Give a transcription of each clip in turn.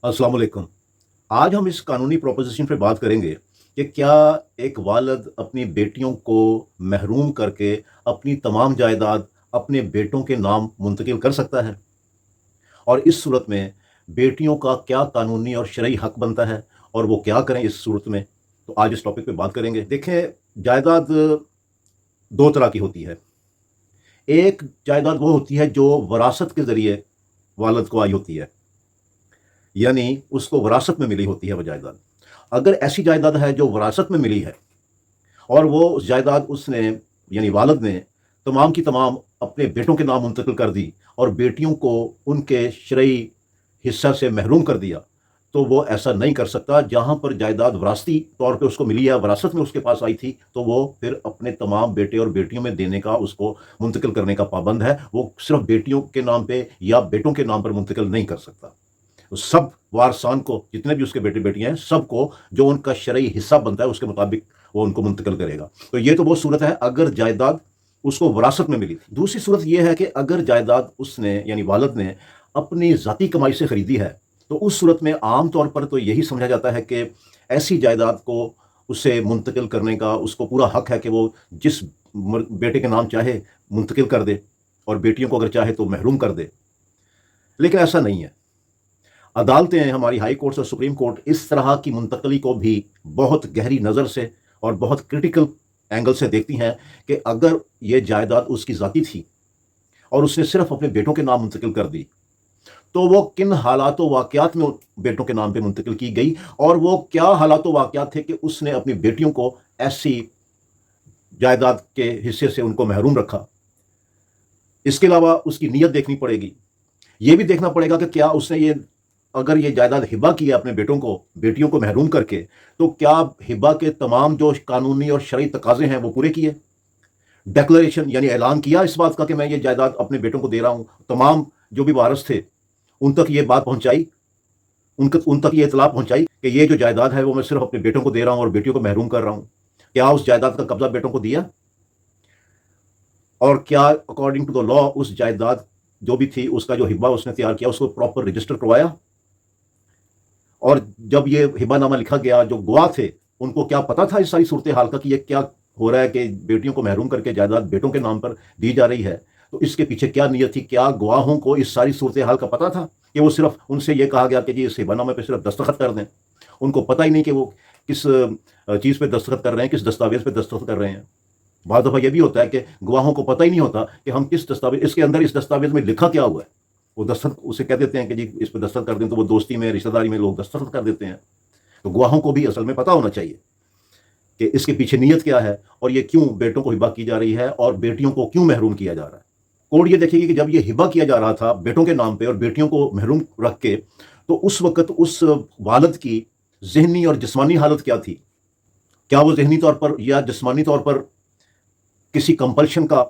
अस्सलाम वालेकुम। आज हम इस कानूनी प्रोपोज़िशन पे बात करेंगे कि क्या एक वालिद अपनी बेटियों को महरूम करके अपनी तमाम जायदाद अपने बेटों के नाम मुंतकिल कर सकता है? और इस सूरत में बेटियों का क्या कानूनी और शरई हक बनता है और वो क्या करें इस सूरत में? तो आज इस टॉपिक पे बात करेंगे। देखें, जायदाद 2 तरह की होती है। एक जायदाद वो होती है जो वरासत के ज़रिए वालिद को आई होती है, यानी उसको विरासत में मिली होती है वो जायदाद। अगर ऐसी जायदाद है जो विरासत में मिली है और वो उस जायदाद उसने यानी वालिद ने तमाम की तमाम अपने बेटों के नाम मुंतकिल कर दी और बेटियों को उनके शरई हिस्सा से महरूम कर दिया, तो वो ऐसा नहीं कर सकता। जहाँ पर जायदाद विरासती तौर पे उसको मिली है, विरासत में उसके पास आई थी, तो वो फिर अपने तमाम बेटे और बेटियों में देने का, उसको मुंतकिल करने का पाबंद है। वो सिर्फ़ बेटियों के नाम पे या बेटों के नाम पर मुंतकिल नहीं कर सकता। तो सब वारसान को, जितने भी उसके बेटे-बेटियाँ हैं, सबको जो उनका शरई हिस्सा बनता है, उसके मुताबिक वो उनको मुंतकिल करेगा। तो ये तो वो सूरत है अगर जायदाद उसको विरासत में मिली थी। दूसरी सूरत ये है कि अगर जायदाद उसने यानी वालिद ने अपनी ज़ाती कमाई से खरीदी है, तो उस सूरत में आम तौर पर तो यही समझा जाता है कि ऐसी जायदाद को उसे मुंतकिल करने का उसको पूरा हक है कि वो जिस बेटे के नाम चाहे मुंतकिल कर दे और बेटियों को अगर चाहे तो महरूम कर दे। लेकिन ऐसा नहीं है। अदालतें, हमारी हाई कोर्ट्स और सुप्रीम कोर्ट इस तरह की मुंतकली को भी बहुत गहरी नज़र से और बहुत क्रिटिकल एंगल से देखती हैं कि अगर ये जायदाद उसकी ज़ाती थी और उसने सिर्फ अपने बेटों के नाम मुंतकिल कर दी, तो वो किन हालात व वाक़यात में बेटों के नाम पे मुंतकिल की गई और वो क्या हालात व वाक़यात थे कि उसने अपनी बेटियों को ऐसी जायदाद के हिस्से से उनको महरूम रखा। इसके अलावा उसकी नीयत देखनी पड़ेगी। ये भी देखना पड़ेगा कि क्या उसने ये अगर ये जायदाद हिबा की है अपने बेटों को, बेटियों को महरूम करके, तो क्या हिबा के तमाम जो कानूनी और शरई तकाज़े हैं वो पूरे किए? डिक्लेरेशन यानी ऐलान किया इस बात का कि मैं ये जायदाद अपने बेटों को दे रहा हूँ। तमाम जो भी वारिस थे, उन तक ये बात पहुँचाई, उन तक ये इत्तला पहुँचाई कि ये जो जायदाद है वो मैं सिर्फ़ अपने बेटों को दे रहा हूँ और बेटियों को महरूम कर रहा हूँ। क्या उस जायदाद का कब्ज़ा बेटों को दिया? और क्या अकॉर्डिंग टू द लॉ उस जायदाद जो भी थी उसका जो हिब्बा उसने तैयार किया उसको प्रॉपर रजिस्टर करवाया? और जब ये हिब्बानामा लिखा गया, जो गवाह थे, उनको क्या पता था इस सारी सूरत हाल का कि ये क्या हो रहा है कि बेटियों को महरूम करके जायदाद बेटों के नाम पर दी जा रही है? तो इसके पीछे क्या नीयत थी? क्या गवाहों को इस सारी सूरत हाल का पता था कि वो सिर्फ़ उनसे ये कहा गया कि जी इस हिब्बानामे पे सिर्फ़ दस्तखत कर दें? उनको पता ही नहीं कि वो किस चीज़ पे दस्तखत कर रहे हैं, किस दस्तावेज़ पे दस्तखत कर रहे हैं। बाद दफ़ा ये भी होता है कि गवाहों को पता ही नहीं होता कि हम किस दस्तावेज़, इसके अंदर इस दस्तावेज़ में लिखा क्या हुआ है। वो दस्तखत उसे कह देते हैं कि जी इस पे दस्तखत कर दें, तो वो दोस्ती में, रिश्तेदारी में लोग दस्तखत कर देते हैं। तो गवाहों को भी असल में पता होना चाहिए कि इसके पीछे नीयत क्या है और ये क्यों बेटों को हिबा की जा रही है और बेटियों को क्यों महरूम किया जा रहा है। कोर्ट ये देखेगी कि जब ये हिबा किया जा रहा था बेटों के नाम पे और बेटियों को महरूम रख के, तो उस वक़्त उस वालिद की ज़हनी और जिस्मानी हालत क्या थी? क्या वो ज़हनी तौर पर या जिस्मानी तौर पर किसी कंपल्शन का,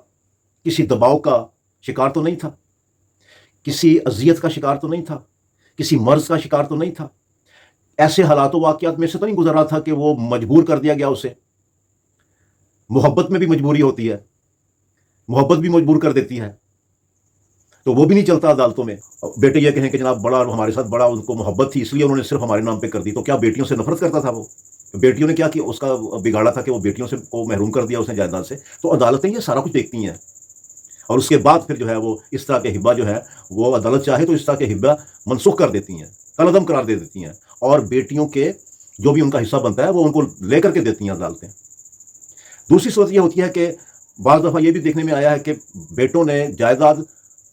किसी दबाव का शिकार तो नहीं था? किसी अज़ियत का शिकार तो नहीं था? किसी मर्ज़ का शिकार तो नहीं था? ऐसे हालात व वाक़यात में से तो नहीं गुज़र रहा था कि वो मजबूर कर दिया गया उसे? मोहब्बत में भी मजबूरी होती है, मोहब्बत भी मजबूर कर देती है, तो वो भी नहीं चलता अदालतों में। बेटे ये कहें कि जनाब बड़ा हमारे साथ बड़ा उनको मोहब्बत थी इसलिए उन्होंने सिर्फ़ हमारे नाम पे कर दी, तो क्या बेटियों से नफ़रत करता था वो? बेटियों ने क्या किया? उसका बिगाड़ा था कि वो बेटियों से को महरूम कर दिया उसने जायदाद से। तो अदालतें ये सारा कुछ देखती हैं और उसके बाद फिर जो है वो इस तरह के हिब्बा जो है, वो अदालत चाहे तो इस तरह के हिब्बा मनसूख कर देती हैं, कलअदम करार दे देती हैं और बेटियों के जो भी उनका हिस्सा बनता है वो उनको लेकर के देती हैं अदालतें। दूसरी सूरत ये होती है कि बाज़ दफ़ा ये भी देखने में आया है कि बेटों ने जायदाद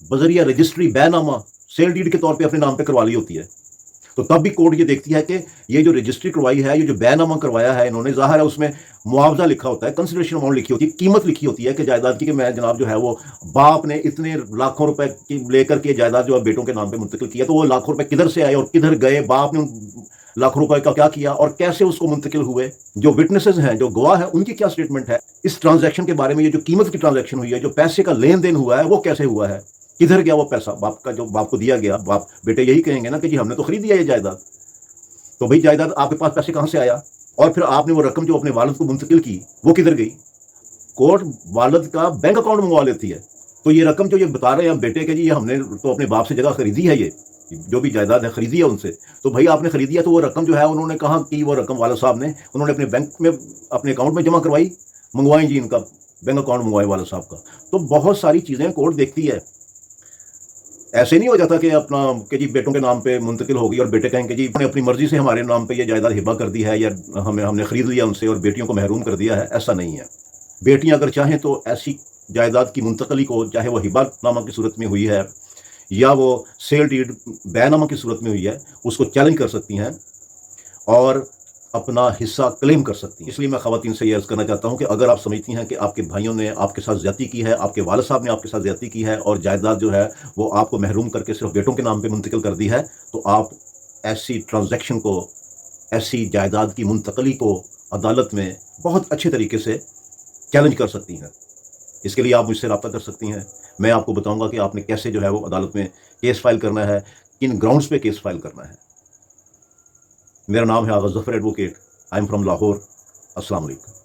बज़रिया रजिस्ट्री बैनामा सेल डीड के तौर पे अपने नाम पे करवा ली होती है। तो तब भी कोर्ट ये देखती है कि ये जो रजिस्ट्री करवाई है, ये जो बैनामा करवाया है इन्होंने, ज़ाहिर है उसमें मुआवजा लिखा होता है, कंसिडरेशन अमाउंट लिखी होती है, कीमत लिखी होती है कि जायदाद की, कि मैं जनाब जो है वो बाप ने इतने लाखों रुपए की लेकर के जायदाद जो है बेटों के नाम पे मुंतकिल किया, तो वो लाखों रुपए किधर से आए और किधर गए, बाप ने उन लाखों रुपए का क्या किया और कैसे उसको मुंतकिल हुए। जो विटनेसेस हैं, जो गवाह हैं, उनकी क्या स्टेटमेंट है इस ट्रांजैक्शन के बारे में? ये जो कीमत की ट्रांजैक्शन हुई है, जो पैसे का लेन देन हुआ है, वो कैसे हुआ है? किधर गया वो पैसा बाप का, जो बाप को दिया गया? बाप बेटे यही कहेंगे ना कि जी हमने तो खरीद लिया ये जायदाद। तो भाई जायदाद आपके पास पैसे कहाँ से आया? और फिर आपने वो रकम जो अपने वालिद को मुंतकिल की वो किधर गई? कोर्ट वालिद का बैंक अकाउंट मंगवा लेती है। तो ये रकम जो ये बता रहे हैं बेटे के जी ये हमने तो अपने बाप से जगह खरीदी है, ये जो भी जायदाद है खरीदी है उनसे, तो भाई आपने खरीदी है तो वो रकम जो है उन्होंने कहा कि वो रकम वाला साहब ने उन्होंने अपने बैंक में अपने अकाउंट में जमा करवाई, मंगवाई जी इनका बैंक अकाउंट मंगवाए वाला साहब का। तो बहुत सारी चीज़ें कोर्ट देखती है। ऐसे नहीं हो जाता कि अपना कि जी बेटों के नाम पे मुंतकिल होगी और बेटे कहेंगे जी अपनी मर्जी से हमारे नाम पे ये जायदाद हिबा कर दी है या हमने खरीद लिया उनसे और बेटियों को महरूम कर दिया है। ऐसा नहीं है। बेटियां अगर चाहें तो ऐसी जायदाद की मुंतकली को, चाहे वो हिबानामा की सूरत में हुई है या वो सेल डीड बैनामा की सूरत में हुई है, उसको चैलेंज कर सकती हैं और अपना हिस्सा क्लेम कर सकती हैं। इसलिए मैं ख़वातीन से ये अर्ज़ करना चाहता हूँ कि अगर आप समझती हैं कि आपके भाइयों ने आपके साथ ज़्यादती की है, आपके वालिद साहब ने आपके साथ ज़्यादती की है और जायदाद जो है वो आपको महरूम करके सिर्फ बेटों के नाम पे मुंतकिल कर दी है, तो आप ऐसी ट्रांजैक्शन को, ऐसी जायदाद की मुंतकली को अदालत में बहुत अच्छे तरीके से चैलेंज कर सकती हैं। इसके लिए आप मुझसे रब्ता कर सकती हैं। मैं आपको बताऊँगा कि आपने कैसे जो है वो अदालत में केस फाइल करना है, किन ग्राउंड्स पे केस फाइल करना है। मेरा नाम है Agha Zafar advocate. I am from Lahore. अस्सलाम वालेकुम।